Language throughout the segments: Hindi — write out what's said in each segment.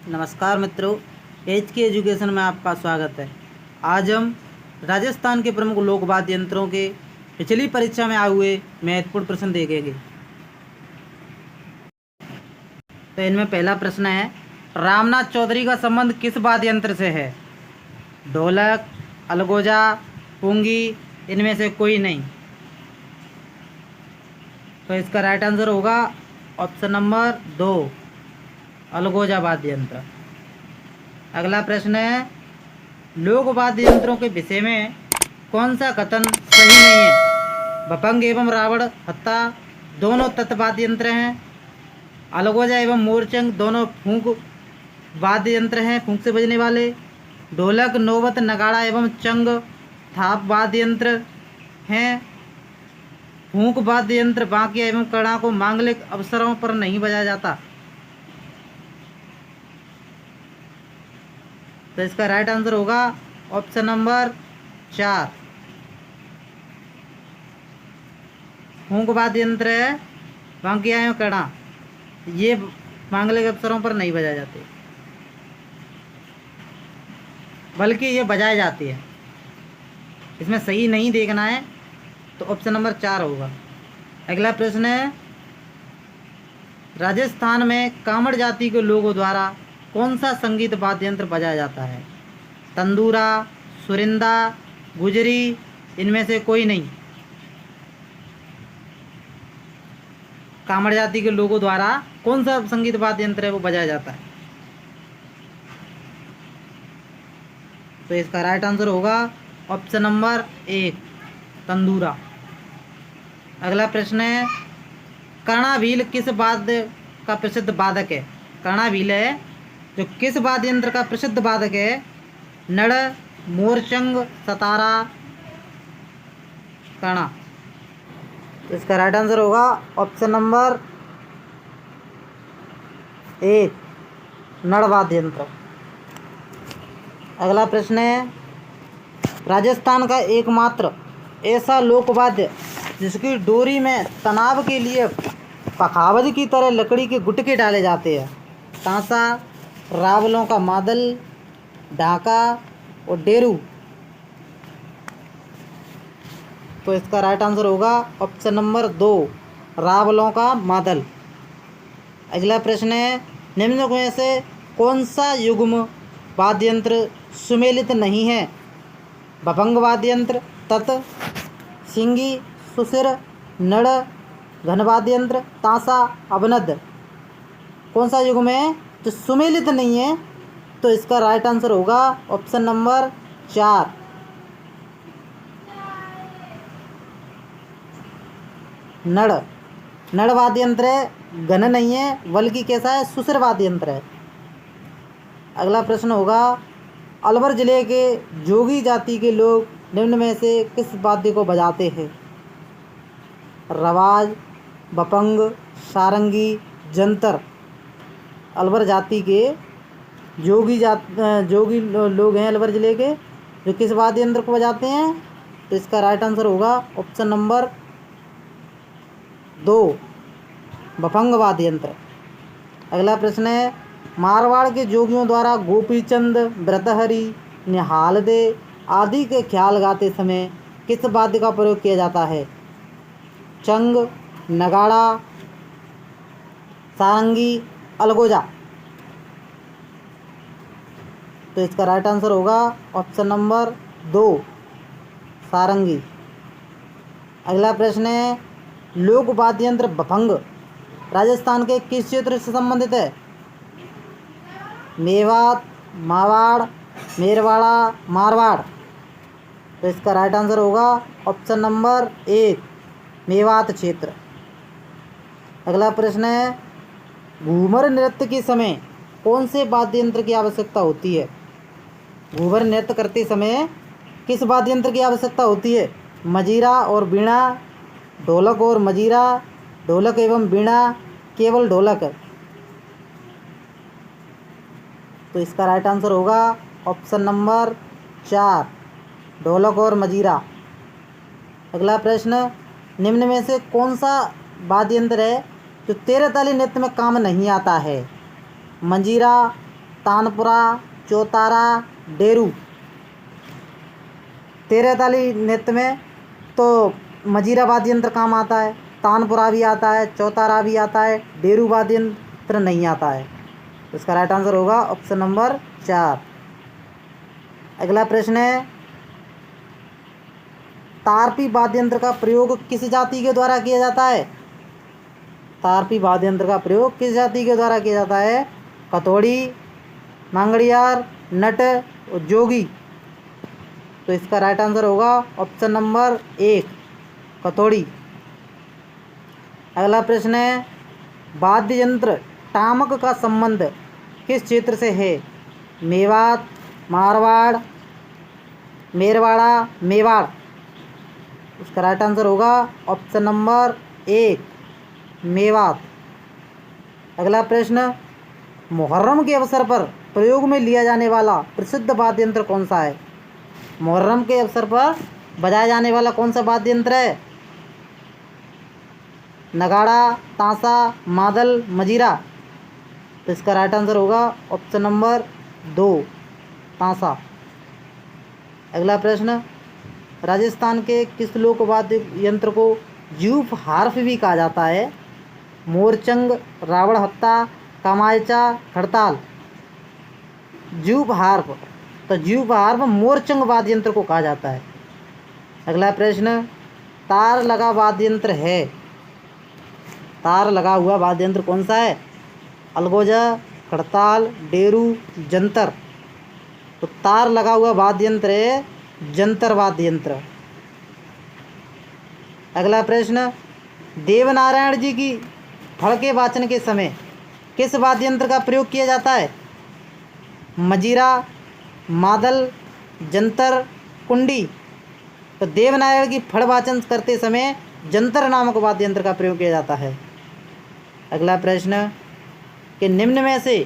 नमस्कार मित्रों, एच के एजुकेशन में आपका स्वागत है। आज हम राजस्थान के प्रमुख लोक वाद्य यंत्रों के पिछली परीक्षा में आए हुए महत्वपूर्ण प्रश्न देखेंगे। तो इनमें पहला प्रश्न है, रामनाथ चौधरी का संबंध किस वाद्य यंत्र से है? ढोलक, अलगोजा, पुंगी, इनमें से कोई नहीं। तो इसका राइट आंसर होगा ऑप्शन नंबर 2, अलगोजा वाद्य यंत्र। अगला प्रश्न है, लोक वाद्य यंत्रों के विषय में कौन सा कथन सही नहीं है? भपंग एवं रावण हत्ता दोनों तत्वाद्य यंत्र हैं। अलगोजा एवं मोरचंग दोनों फूंक वाद्य यंत्र हैं, फूंक से बजने वाले। ढोलक, नौबत, नगाड़ा एवं चंग थाप वाद्य यंत्र हैं। फूंक वाद्य यंत्र बांकिया एवं कड़ा को मांगलिक अवसरों पर नहीं बजाया जाता। तो इसका राइट आंसर होगा ऑप्शन नंबर 4, फूंक वाद्य यंत्र है बांकिया एवं कड़ा, ये मांगलिक अवसरों पर नहीं बजाए जाते, बल्कि ये बजाए जाते हैं। इसमें सही नहीं देखना है तो ऑप्शन नंबर 4 होगा। अगला प्रश्न है, राजस्थान में कामड़ जाति के लोगों द्वारा कौन सा संगीत वाद्य यंत्र बजाया जाता है? तंदूरा, सुरिंदा, गुजरी, इनमें से कोई नहीं। कामड़ जाति के लोगों द्वारा कौन सा संगीत वाद्य यंत्र है वो बजाया जाता है? तो इसका राइट आंसर होगा ऑप्शन नंबर 1, तंदूरा। अगला प्रश्न है, कर्णाभील किस वाद्य का प्रसिद्ध वादक है? कर्णाभील है जो किस वाद्य यंत्र का प्रसिद्ध वादक है? नड़, मोरचंग, सतारा, कड़ा। तो इसका राइट आंसर होगा ऑप्शन नंबर 1, नड़ वाद्य यंत्र। अगला प्रश्न है, राजस्थान का एकमात्र ऐसा लोकवाद्य जिसकी डोरी में तनाव के लिए पखावज की तरह लकड़ी के गुटके डाले जाते हैं। तांसा, रावलों का मादल, ढाका और डेरू। तो इसका राइट आंसर होगा ऑप्शन नंबर 2, रावलों का मादल। अगला प्रश्न है, निम्न में से कौन सा युग्म वाद्य यंत्र सुमेलित नहीं है? भपंग वाद्य यंत्र, तत, सिंगी, सुसिर, नड़, घन वाद्य यंत्र, तांसा, अवनद। कौन सा युग्म है जो सुमेलित नहीं है? तो इसका राइट आंसर होगा ऑप्शन नंबर 4, नड़। नड़ वाद्य यंत्र है, घन नहीं है, बल्कि कैसा है, सुसिर वाद्य यंत्र है। अगला प्रश्न होगा, अलवर जिले के जोगी जाति के लोग निम्न में से किस वाद्य को बजाते हैं? रवाज, बपंग, सारंगी, जंतर। अलवर जाति के जोगी लोग हैं अलवर जिले के, जो किस वाद्य यंत्र को बजाते हैं? तो इसका राइट आंसर होगा ऑप्शन नंबर 2, बपंग वाद्य यंत्र। अगला प्रश्न है, मारवाड़ के जोगियों द्वारा गोपीचंद, व्रतहरि, निहालदे आदि के ख्याल गाते समय किस वाद्य का प्रयोग किया जाता है? चंग, नगाड़ा, सारंगी, अलगोजा। तो इसका राइट आंसर होगा ऑप्शन नंबर 2, सारंगी। अगला प्रश्न है, लोक वाद्य यंत्र भपंग राजस्थान के किस क्षेत्र से संबंधित है? मेवात, मावाड़, मेरवाड़ा, मारवाड़। तो इसका राइट आंसर होगा ऑप्शन नंबर 1, मेवात क्षेत्र। अगला प्रश्न है, घूमर नृत्य के समय कौन से वाद्य यंत्र की आवश्यकता होती है? घूमर नृत्य करते समय किस वाद्य यंत्र की आवश्यकता होती है? मजीरा और वीणा, ढोलक और मजीरा, ढोलक एवं वीणा, केवल ढोलक। तो इसका राइट आंसर होगा ऑप्शन नंबर 4, ढोलक और मजीरा। अगला प्रश्न, निम्न में से कौन सा वाद्य यंत्र है जो 13 ताली नृत्य में काम नहीं आता है? मंजीरा, तानपुरा, चौतारा, डेरू। 13 ताली नृत्य में तो मजीरा वाद्य यंत्र काम आता है, तानपुरा भी आता है, चौतारा भी आता है, डेरू वाद्य यंत्र नहीं आता है। तो इसका राइट आंसर होगा ऑप्शन नंबर 4। अगला प्रश्न है, तारपी वाद्य यंत्र का प्रयोग किस जाति के द्वारा किया जाता है? तारपी वाद्य यंत्र का प्रयोग किस जाति के द्वारा किया जाता है? कथोड़ी, मांगड़ियार, नट और जोगी। तो इसका राइट आंसर होगा ऑप्शन नंबर 1, कथोड़ी। अगला प्रश्न है, वाद्य यंत्र टामक का संबंध किस क्षेत्र से है? मेवात, मारवाड़, मेरवाड़ा, मेवाड़। उसका राइट आंसर होगा ऑप्शन नंबर 1, मेवात। अगला प्रश्न, मुहर्रम के अवसर पर प्रयोग में लिया जाने वाला प्रसिद्ध वाद्य यंत्र कौन सा है? मुहर्रम के अवसर पर बजाया जाने वाला कौन सा वाद्य यंत्र है? नगाड़ा, ताशा, मादल, मजीरा। तो इसका राइट आंसर होगा ऑप्शन नंबर 2, ताशा। अगला प्रश्न, राजस्थान के किस लोक वाद्य यंत्र को जूफ हार्प भी कहा जाता है? मोरचंग, रावण हत्ता, कामायचा, खड़ताल। जूफ हार्प, तो जूफ हार्प मोरचंग वाद्य यंत्र को कहा जाता है। अगला प्रश्न, तार लगा वाद्य यंत्र है, तार लगा हुआ वाद्य यंत्र कौन सा है? अलगोजा, खड़ताल, डेरू, जंतर। तो तार लगा हुआ वाद्य यंत्र है जंतर वाद्य यंत्र। अगला प्रश्न, देवनारायण जी की फड़के वाचन के समय किस वाद्य यंत्र का प्रयोग किया जाता है? मजीरा, मादल, जंतर, कुंडी। तो देवनारायण की फड़ वाचन करते समय जंतर नामक वाद्य यंत्र का प्रयोग किया जाता है। अगला प्रश्न, कि निम्न में से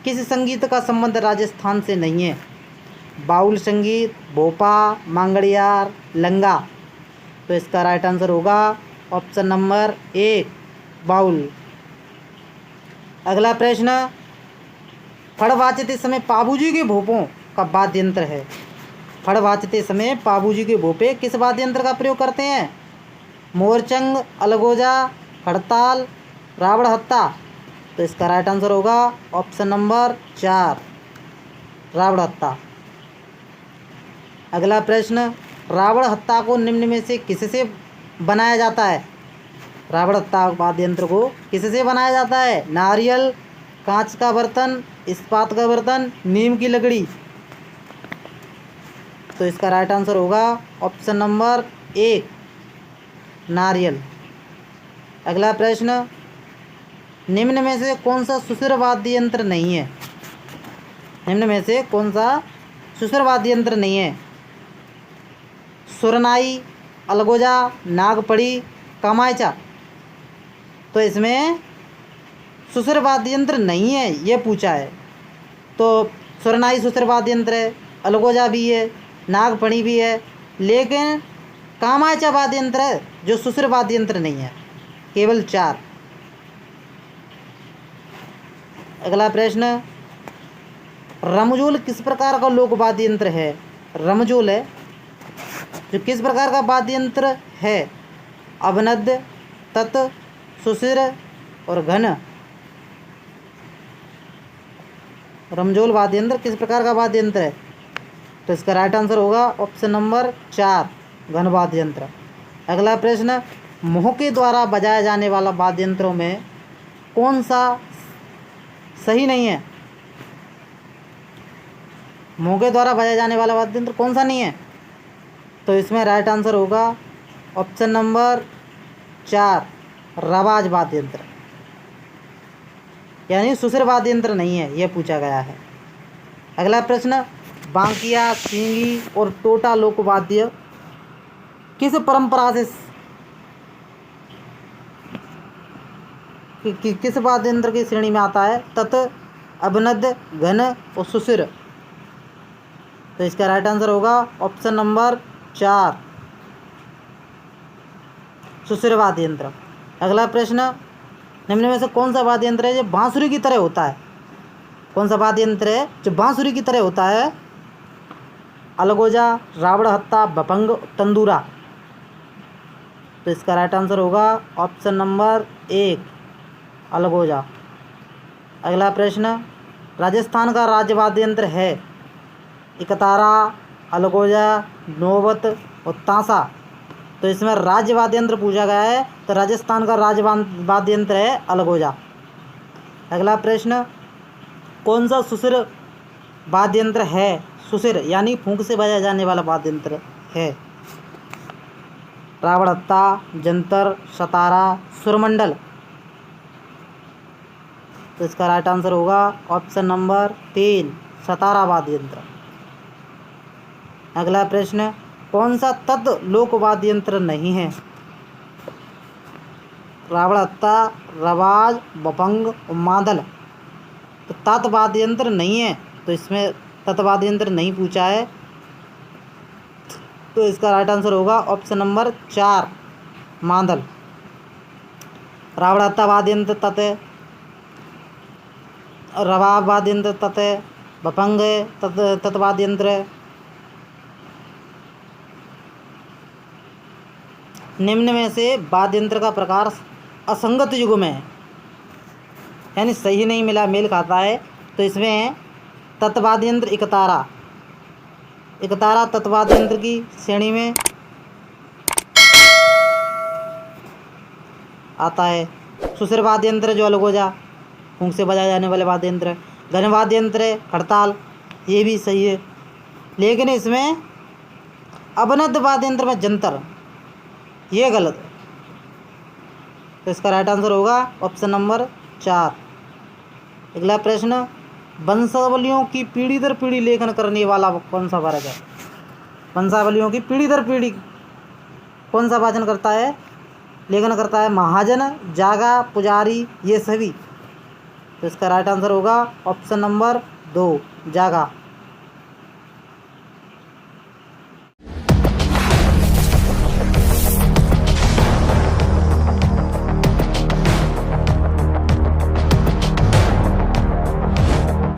किस संगीत का संबंध राजस्थान से नहीं है? बाउल संगीत, भोपा, मांगड़ियार, लंगा। तो इसका राइट आंसर होगा ऑप्शन नंबर 1, बाउल। अगला प्रश्न, फड़ वाचते समय पाबूजी के भोपों का वाद्य यंत्र है। फड़ वाचते समय पाबूजी के भोपे किस वाद्य यंत्र का प्रयोग करते हैं? मोरचंग, अलगोजा, खड़ताल, रावण हत्ता। तो इसका राइट आंसर होगा ऑप्शन नंबर 4, रावण हत्ता। अगला प्रश्न, रावण हत्ता को निम्न में से किससे बनाया जाता है? रावण हत्ता वाद्य यंत्र को किससे बनाया जाता है? नारियल, कांच का बर्तन, इस्पात का बर्तन, नीम की लकड़ी। तो इसका राइट आंसर होगा ऑप्शन नंबर 1, नारियल। अगला प्रश्न, निम्न में से कौन सा सुसर वाद्य यंत्र नहीं है? निम्न में से कौन सा सुसर वाद्य यंत्र नहीं है? सुरनाई, अलगोजा, नागपड़ी, कामायचा। तो इसमें सुसर वाद्य यंत्र नहीं है ये पूछा है। तो सुरनाई सुसर वाद्य यंत्र है, अलगोजा भी है, नागपड़ी भी है, लेकिन कामायचा वाद्य यंत्र है जो सुसर वाद्य यंत्र नहीं है। केवल 4। अगला प्रश्न, रमजोल किस प्रकार का लोक वाद्य यंत्र है? रमजोल है जो किस प्रकार का वाद्य यंत्र है? अवनद, तत, सुशिर और घन। रमजोल वाद्य यंत्र किस प्रकार का वाद्य यंत्र है? तो इसका राइट आंसर होगा ऑप्शन नंबर 4, घन वाद्य यंत्र। अगला प्रश्न, मुँह के द्वारा बजाया जाने वाला वाद्य यंत्रों में कौन सा सही नहीं है? मुँह के द्वारा बजाया जाने वाला वाद्य यंत्र कौन सा नहीं है? तो इसमें राइट आंसर होगा ऑप्शन नंबर 4, रवाज वाद्य यंत्र, यानी सुसर वाद्य यंत्र नहीं है यह पूछा गया है। अगला प्रश्न, बांकिया, सींगी और टोटा लोक वाद्य किस परंपरा से किस वाद्य यंत्र की श्रेणी में आता है? तत, अवनद, घन और सुशिर। तो इसका राइट आंसर होगा ऑप्शन नंबर 4, सुशिर वाद्य यंत्र। अगला प्रश्न, निम्न में से कौन सा वाद्य यंत्र है जो बांसुरी की तरह होता है? कौन सा वाद्य यंत्र है जो बांसुरी की तरह होता है? अलगोजा, रावण हत्ता, बपंग, तंदूरा। तो इसका राइट आंसर होगा ऑप्शन नंबर 1 अलगोजा। अगला प्रश्न, राजस्थान का राज्य वाद्य यंत्र है एकतारा, अलगोजा, नौबत और तांसा। तो इसमें राज्य वाद्य यंत्र पूछा गया है, तो राजस्थान का राज्य वाद्य यंत्र है अलगोजा। अगला प्रश्न, कौन सा सुसिर वाद्य यंत्र है? सुसिर यानी फूंक से बजाया जाने वाला वाद्य यंत्र है। रावण हत्ता, जंतर, सतारा, सुरमंडल। तो इसका राइट आंसर होगा ऑप्शन नंबर 3 सतारा वाद्य यंत्र। अगला प्रश्न, कौन सा तत् लोक वाद्य यंत्र नहीं है? रावण हत्ता, रवाज, बपंग और मादल। तो तत् वाद्य यंत्र नहीं है, तो इसमें तत् वाद्य यंत्र नहीं पूछा है, तो इसका राइट आंसर होगा ऑप्शन नंबर 4 मादल। रावण हत्ता वाद्य यंत्र तत् है, रवाब वाद्य यंत्र तत् है, बपंग है तत् वाद्य यंत्र है। निम्न में से वाद्य यंत्र का प्रकार असंगत युग्म है, यानी सही नहीं मिला, मेल खाता है। तो इसमें तत्वाद्य यंत्र एकतारा, एकतारा तत्वाद्य यंत्र की श्रेणी में आता है। सुसिर वाद्य यंत्र जो अलगोजा फूंक से बजाए जाने वाले वाद्य यंत्र है। घन वाद्य यंत्र है खड़ताल, ये भी सही है, लेकिन इसमें अवनद वाद्य यंत्र में जंतर, ये गलत है। तो इसका राइट आंसर होगा ऑप्शन नंबर 4। अगला प्रश्न, वंशावलियों की पीढ़ी दर पीढ़ी लेखन करने वाला कौन सा वर्ग है? वंशावलियों की पीढ़ी दर पीढ़ी कौन सा वाचन करता है, लेखन करता है? महाजन, जागा, पुजारी, ये सभी। तो इसका राइट आंसर होगा ऑप्शन नंबर 2 जागा।